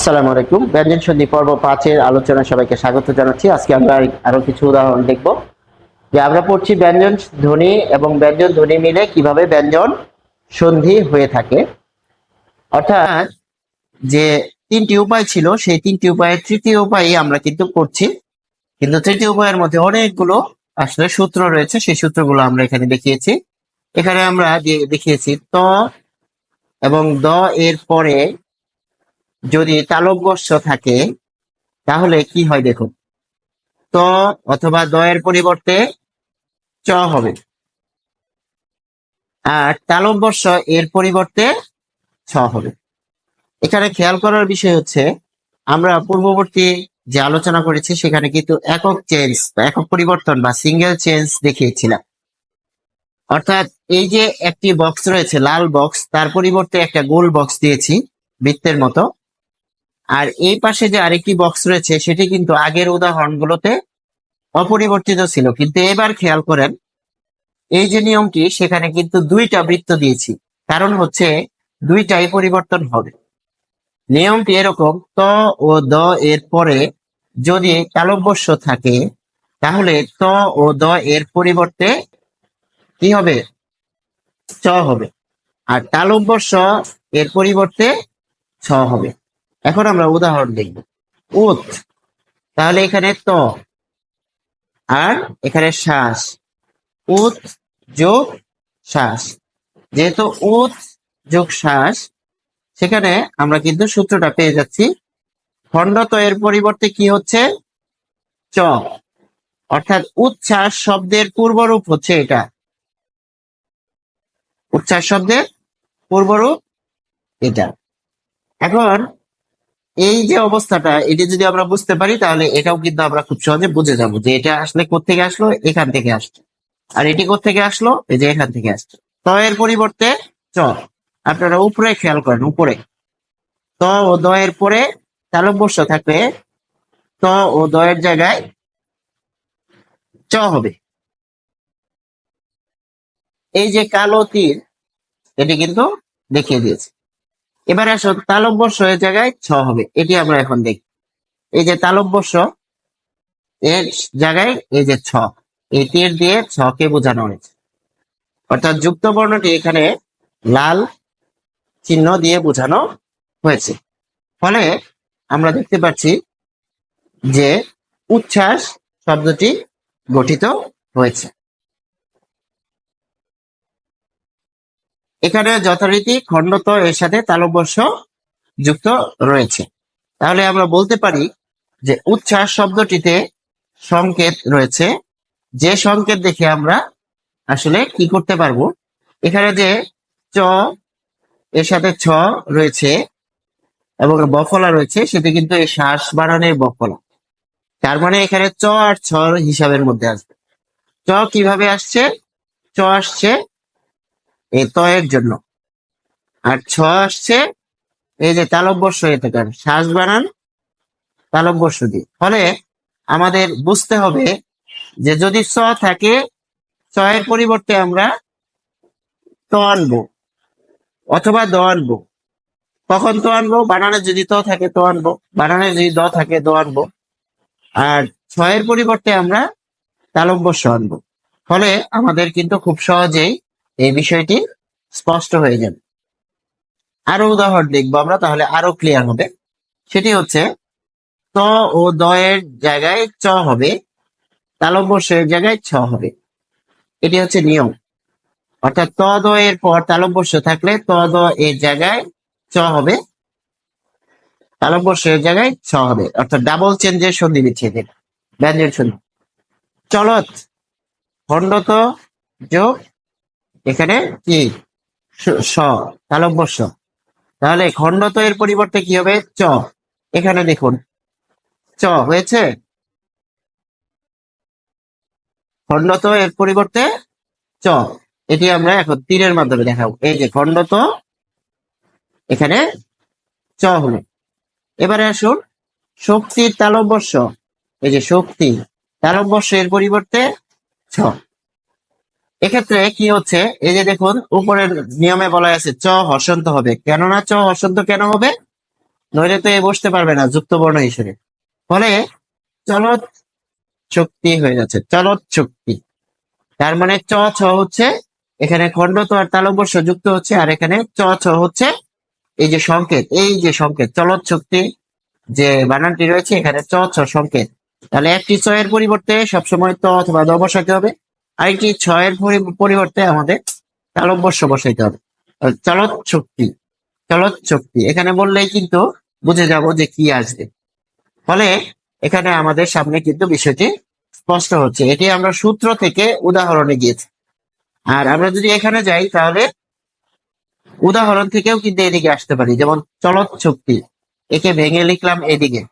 আসসালামু আলাইকুম। ব্যঞ্জন সন্ধি পর্ব 5-এর আলোচনায় সবাইকে স্বাগত জানাচ্ছি। আজকে আমরা আরো কিছু উদাহরণ দেখব। যে আমরা পড়ছি ব্যঞ্জন ধ্বনি এবং ব্যঞ্জন ধ্বনি মিলে কিভাবে ব্যঞ্জন সন্ধি হয়ে থাকে। অর্থাৎ যে তিনটি উপায় ছিল সেই তিনটি উপায়ের তৃতীয় উপায় আমরা কিন্তু করছি। কিন্তু তৃতীয় উপায়ের মধ্যে অনেকগুলো আসলে সূত্র রয়েছে, সেই সূত্রগুলো আমরা এখানে দেখিয়েছি। এখানে আমরা দেখিয়েছি ত এবং দ এর পরে যদি তালব্য শ থাকে তাহলে কি হয় দেখুন। ত অথবা দ এর পরিবর্তে চ হবে, আর তালব্য শ এর পরিবর্তে ছ হবে। এখানে খেয়াল করার বিষয় হচ্ছে আমরা পূর্ববর্তী যে আলোচনা করেছি সেখানে কিন্তু একক চেঞ্জ বা একক পরিবর্তন বা সিঙ্গেল চেঞ্জ দেখিয়েছিলাম। অর্থাৎ এই যে একটি বক্স রয়েছে লাল বক্স, তার পরিবর্তে একটা গোল বক্স দিয়েছি বৃত্তের মতো, আর এই পাশে যে আরেকটি বক্স রয়েছে সেটি কিন্তু আগের উদাহরণগুলোতে অপরিবর্তিত ছিল। কিন্তু এবার খেয়াল করেন এই যে নিয়মটি, সেখানে কিন্তু দুইটা বৃত্ত দিয়েছি, কারণ হচ্ছে দুইটাই পরিবর্তন হবে। নিয়মটি এরকম, ত ও দ এর পরে যদি তালব্য শ থাকে তাহলে ত ও দ এর পরিবর্তে কি হবে, চ হবে, আর তালব্য শ এর পরিবর্তে ছ হবে। এখন আমরা উদাহরণ দেখব। উত, তাহলে এখানে ত আর এখানে শ্বাস, উত যোগ শ্বাস। যেহেতু উত যোগ শ্বাস, সেখানে আমরা কিন্তু সূত্রটা পেয়ে যাচ্ছি। খণ্ডত এর পরিবর্তে কি হচ্ছে, চ, অর্থাৎ উচ্ছ্বাস শব্দের পূর্বরূপ হচ্ছে এটা। উচ্ছ্বাস শব্দের পূর্বরূপ এটা। এখন এই যে অবস্থাটা, এটি যদি আমরা বুঝতে পারি তাহলে এটাও কিন্তু আমরা খুব সহজে বুঝে যাব যে এটা আসলে কোত্থেকে আসলো, এখান থেকে আসছে। আর এটি কোত্থেকে আসলো, এই যে এখান থেকে আসছে। ত এর পরিবর্তে চ। আপনারা উপরে খেয়াল করেন, উপরে ত ও দ এর পরে তালব্য শ থাকলে ত ও দ এর জায়গায় চ হবে। এই যে কালো তীর, এটি কিন্তু দেখিয়ে দিয়েছে। এবারে আসুন তালব্য শ এর জায়গায় ছ হবে, এটি আমরা এখন দেখি। এই যে তালব্য শ এর জায়গায় এই যে ছ, এই তীর দিয়ে ছ কে বোঝানো হয়েছে। অর্থাৎ যুক্ত বর্ণটি এখানে লাল চিহ্ন দিয়ে বোঝানো হয়েছে। ফলে আমরা দেখতে পাচ্ছি যে উচ্ছ্বাস শব্দটি গঠিত হয়েছে। এখানে যথারীতি খণ্ডত এর সাথে তালব্য শ যুক্ত রয়েছে। তাহলে আমরা বলতে পারি যে উচ্ছ্বাস শব্দটিতে সংকেত রয়েছে, যে সংকেত দেখে আমরা আসলে কি করতে পারবো। এখানে যে চ এর সাথে ছ রয়েছে এবং বফলা রয়েছে, সেটি কিন্তু এই শ্বাস বাড়ানোর বফলা। তার মানে এখানে চ আর ছ হিসাবের মধ্যে আসবে। চ কিভাবে আসছে, চ আসছে এই ত এর জন্য, আর ছ আসছে এই যে তালব্য শ এ থেকে শ্বাস বানান তালব্য শ দিয়ে। ফলে আমাদের বুঝতে হবে যে যদি চ থাকে, চ এর পরিবর্তে আমরা ত আনবো অথবা দ আনবো। কখন তো আনবো, বানানে যদি ত থাকে তো আনবো, বানানে যদি দ থাকে দ আনবো, আর ছয়ের পরিবর্তে আমরা তালব্য শ আনবো। ফলে আমাদের কিন্তু খুব সহজেই এই বিষয়টি স্পষ্ট হয়ে যাবে। আরো উদাহরণ দেখবো আমরা, তাহলে আরো ক্লিয়ার হবে। সেটি হচ্ছে ত ও দ এর জায়গায় চ হবে, তালব্য শ এর জায়গায় ছ হবে। এটি হচ্ছে নিয়ম। অর্থাৎ ত দ এর পর তালব্য শ থাকলে ত দ এর জায়গায় চ হবে, তালব্য শ এর জায়গায় ছ হবে। অর্থাৎ ডাবল চেঞ্জের সন্ধি বিচ্ছেদ, ব্যঞ্জন সন্ধি। চলত, খণ্ডত যোগ এখানে কি স, তালব্য শ। তাহলে খণ্ডত এর পরিবর্তে কি হবে, চ। এখানে দেখুন চ হয়েছে, খণ্ডত এর পরিবর্তে চ। এটি আমরা এখন তীরের মাধ্যমে দেখাবো। এই যে খণ্ডত, এখানে চ হলো। এবারে আসুন শক্তির তালব্য শ। এই যে শক্তি, তালব্য শ এর পরিবর্তে ছ। এক্ষেত্রে কি হচ্ছে, এই যে দেখুন উপরের নিয়মে বলা আছে চ হর্ষন্ত হবে। কেননা চ হর্ষন্ত কেন হবে, নইলে তো এ বসতে পারবে না যুক্ত বর্ণ হিসেবে। ফলে চলত শক্তি হয়ে যাচ্ছে, চলত শক্তি। তার মানে চ ছ হচ্ছে এখানে খণ্ডত আর তালব্য যুক্ত হচ্ছে, আর এখানে চ ছ হচ্ছে এই যে সংকেত, এই যে সংকেত চলত শক্তি যে বানানটি রয়েছে এখানে চ ছ সংকেত। তাহলে একটি চ এর পরিবর্তে সবসময় ত অথবা দ বসাতে হবে, আরেকটি ছ এর পরিবর্তে আমাদের তালব্য বসাইতে হবে। চলত শক্তি, চলত শক্তি এখানে বললেই কিন্তু বুঝে যাব যে কি আসবে। ফলে এখানে আমাদের সামনে কিন্তু বিষয়টি স্পষ্ট হচ্ছে। এটি আমরা সূত্র থেকে উদাহরণে গিয়েছি। আর আমরা যদি এখানে যাই তাহলে উদাহরণ থেকেও কিন্তু এদিকে আসতে পারি, যেমন চলত শক্তি, একে ভেঙে লিখলাম এদিকে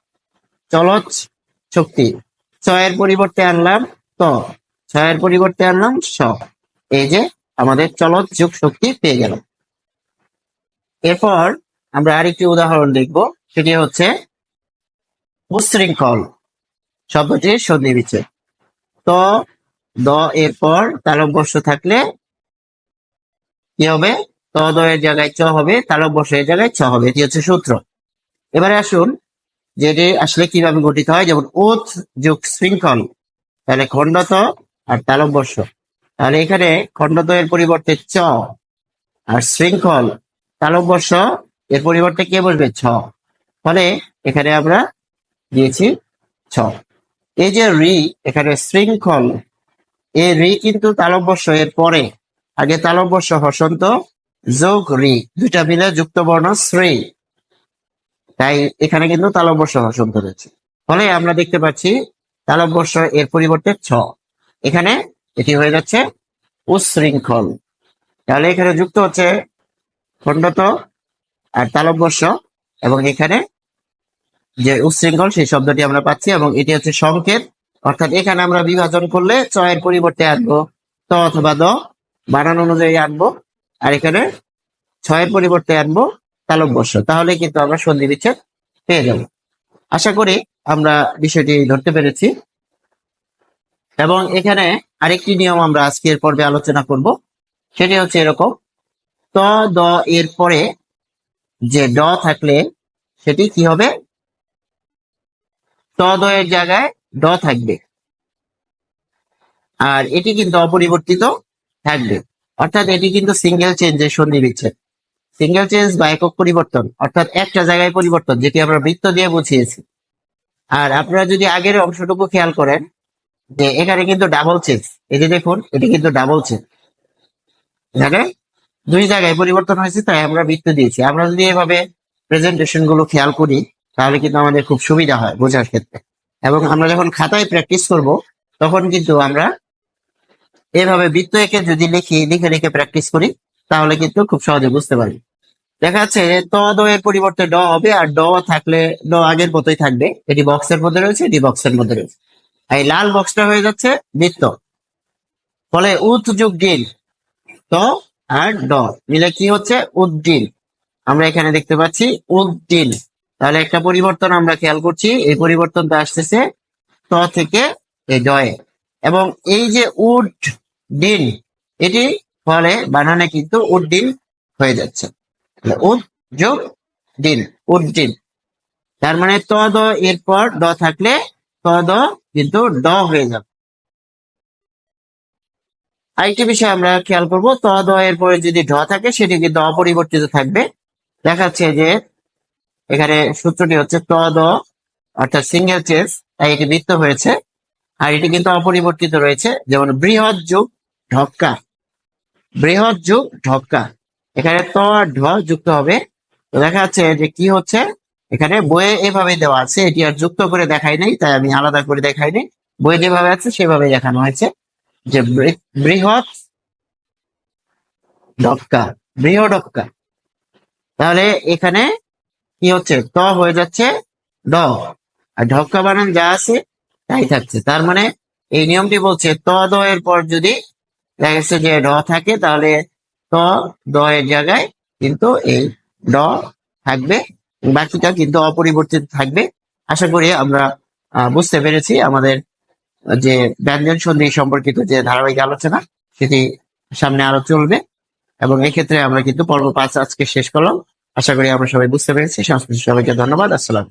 চলত শক্তি, ছ এর পরিবর্তে আনলাম ত, ছ এর পরিবর্তে আনলাম স, এই যে আমাদের চলত যোগ শক্তি পেয়ে গেল। এরপর আমরা আরেকটি উদাহরণ দেখব, সেটি হচ্ছে উচ্ছৃঙ্খল শব্দটির সন্ধি বিচ্ছেদ। ত দ এরপর তালব্য থাকলে কি হবে, ত দ এর জায়গায় চ হবে, তালব্য এর জায়গায় ছ হবে, এটি হচ্ছে সূত্র। এবারে আসুন যে এটি আসলে কিভাবে গঠিত হয়, যেমন উৎ যোগ শৃঙ্খল, তাহলে খণ্ডত আর তালব্য। তাহলে এখানে খণ্ডত এর পরিবর্তে চ, আর শৃঙ্খল তালব্য এর পরিবর্তে কে বসবে, ছ। ফলে এখানে আমরা দিয়েছি ছ। এই যে রি, এখানে শৃঙ্খল, এই রি কিন্তু তালব্য এর পরে, আগে তালব্য হসন্ত যোগ রি, দুইটা মিলে যুক্ত বর্ণ শ্রী, তাই এখানে কিন্তু তালব্য হসন্ত রয়েছে। ফলে আমরা দেখতে পাচ্ছি তালব্য এর পরিবর্তে ছ, এখানে এটি হয়ে যাচ্ছে উচ্ছৃঙ্খল। তাহলে এখানে যুক্ত হচ্ছে খণ্ডত আর তালব্য, এবং এখানে যে উচ্ছৃঙ্খল সেই শব্দটি আমরা পাচ্ছি, এবং এটি হচ্ছে সংকেত। অর্থাৎ এখানে আমরা বিভাজন করলে চ এর পরিবর্তে আনবো ত অথবা দ, বানান অনুযায়ী আনবো, আর এখানে ছয়ের পরিবর্তে আনবো তালব্য, তাহলে কিন্তু আমরা সন্ধি বিচ্ছেদ পেয়ে যাব। আশা করি আমরা বিষয়টি ধরতে পেরেছি। এবং এখানে আরেকটি নিয়ম আমরা আজকের পর্বে আলোচনা করব, সেটি হচ্ছে এরকম, ত দ এর পরে যে ড থাকলে সেটি কি হবে, ত দ এর জায়গায় ড থাকবে, আর এটি কিন্তু অপরিবর্তিত থাকবে। অর্থাৎ এটি কিন্তু সিঙ্গেল চেঞ্জের সন্ধি বিচ্ছেদ, সিঙ্গেল চেঞ্জ বা একক পরিবর্তন, অর্থাৎ একটা জায়গায় পরিবর্তন, যেটি আমরা বৃত্ত দিয়ে বুঝিয়েছি। আর আপনারা যদি আগের অংশটুকু খেয়াল করেন যে এখানে কিন্তু ডাবল চেঞ্জ, এটি দেখুন এটি কিন্তু ডাবল চেঞ্জ, এখানে দুই জায়গায় পরিবর্তন হয়েছে, তাই আমরা বৃত্ত দিয়েছি। আমরা যদি এভাবে প্রেজেন্টেশন গুলো খেয়াল করি তাহলে কিন্তু আমাদের খুব সুবিধা হয় বোঝার ক্ষেত্রে, এবং আমরা যখন খাতায় প্র্যাকটিস করব তখন কিন্তু আমরা এভাবে বৃত্ত এঁকে যদি লিখে লিখে প্র্যাকটিস করি তাহলে কিন্তু খুব সহজে বুঝতে পারি। দেখা যাচ্ছে ত দ এর পরিবর্তে ড হবে, আর ড থাকলে ড আগের মতোই থাকবে, এটি বক্সের মধ্যে রয়েছে, এটি বক্সের মধ্যে রয়েছে, এই লাল বক্সটা হয়ে যাচ্ছে বৃত্ত। ফলে উৎ যোগ ডিল, ত আর ড মিলে কি হচ্ছে উদ্দিন, আমরা এখানে দেখতে পাচ্ছি উদ্দিন। তাহলে একটা পরিবর্তন আমরা খেয়াল করছি, এই পরিবর্তনটা আসতেছে ত থেকে এই ডয়ে, এবং এই যে উড ডিন, এটি ফলে বানানে কিন্তু উদ্দিন হয়ে যাচ্ছে, উদ যোগ দিন, উদ্দিন। তার মানে ত দ এরপর ড থাকলে ত দ কিন্তু ড হয়ে যাবে। আরেকটি বিষয় আমরা খেয়াল করব, ত দ এর পরে যদি ঢ থাকে সেটি কিন্তু অপরিবর্তিত থাকবে। দেখাচ্ছে যে এখানে সূত্রটি হচ্ছে ত দ, অর্থাৎ সিঙ্গেল চেঞ্জ, তাই এটি বৃত্ত হয়েছে, আর এটি কিন্তু অপরিবর্তিত রয়েছে। যেমন বৃহৎ যোগ ঢক্কা, বৃহৎ যোগ ঢক্কা, এখানে ত আর ঢ যুক্ত হবে। তো দেখা যাচ্ছে যে কি হচ্ছে, এখানে বইয়ে এভাবে দেওয়া আছে, এটি আর যুক্ত করে দেখাই নাই, তাই আমি আলাদা করে দেখাই নাই, বইয়ে যেভাবে আছে সেভাবে দেখানো হয়েছে যে বৃহৎ ঢক্কা, বৃহডক্কা। তাহলে এখানে কি হচ্ছে, ত হয়ে যাচ্ছে ড, আর ঢক্কা বানান যা আছে তাই থাকছে। তার মানে এই নিয়মটি বলছে ত দ এর পর যদি দেখা গেছে যে ড থাকে তাহলে ত দ এর জায়গায় কিন্তু এই ড থাকবে, বাকিটা কিন্তু অপরিবর্তিত থাকবে। আশা করি আমরা বুঝতে পেরেছি আমাদের যে ব্যঞ্জন সন্ধি সম্পর্কিত যে ধারাবাহিক আলোচনা সেটি সামনে আরো চলবে, এবং এক্ষেত্রে আমরা কিন্তু পর্ব 5 আজকে শেষ করলাম। আশা করি আমরা সবাই বুঝতে পেরেছি। সংস্কৃত সবাইকে ধন্যবাদ। আসসালাম।